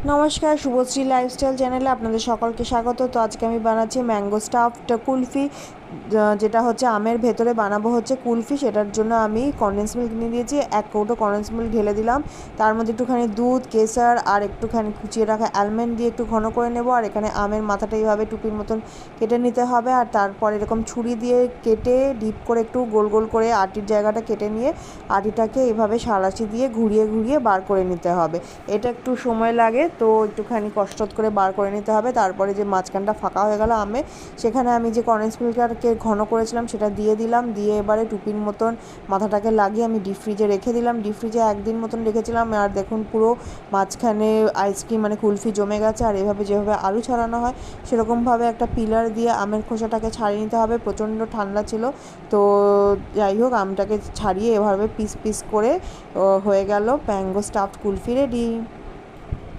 নমস্কার, শুভশ্রী লাইফস্টাইল চ্যানেলে আপনাদের সকলকে স্বাগত। তো আজকে আমি বানাচ্ছি ম্যাঙ্গো স্টাফড কুলফি, যেটা হচ্ছে আমের ভেতরে বানাবো হচ্ছে কুলফি। সেটার জন্য আমি কনডেন্স মিল্ক নিয়ে দিয়েছি, 1 কৌটো কনডেন্স মিল্ক ঢেলে দিলাম। তার মধ্যে একটুখানি দুধ, কেসার আর একটুখানি কুচিয়ে রাখা অ্যালমন্ড দিয়ে একটু ঘন করে নেব। আর এখানে আমের মাথাটা এইভাবে টুপির মতন কেটে নিতে হবে। আর তারপর এরকম ছুরি দিয়ে কেটে ডিপ করে একটু গোল গোল করে আটির জায়গাটা কেটে নিয়ে আটিটাকে এইভাবে সাঁড়াশি দিয়ে ঘুরিয়ে ঘুরিয়ে বার করে নিতে হবে। এটা একটু সময় লাগে, তো একটুখানি কষ্ট করে বার করে নিতে হবে। তারপরে যে মাঝখানটা ফাঁকা হয়ে গেল আমে, সেখানে আমি যে কনডেন্স মিল্কটাকে ঘন করেছিলাম সেটা দিয়ে দিলাম। দিয়ে এবারে টুপির মতন মাথাটাকে লাগিয়ে আমি ডিপ ফ্রিজে রেখে দিলাম। ডিপ ফ্রিজে 1 দিন মতন রেখেছিলাম। আর দেখুন পুরো মাঝখানে আইসক্রিম মানে কুলফি জমে গেছে। আর এভাবে যেভাবে আলু ছাড়ানো হয় সেরকমভাবে একটা পিলার দিয়ে আমের খোসাটাকে ছাড়িয়ে নিতে হবে। প্রচণ্ড ঠান্ডা ছিল, তো যাই হোক আমটাকে ছাড়িয়ে এভাবে পিস পিস করে হয়ে গেল ম্যাঙ্গো স্টাফড কুলফি রেডি।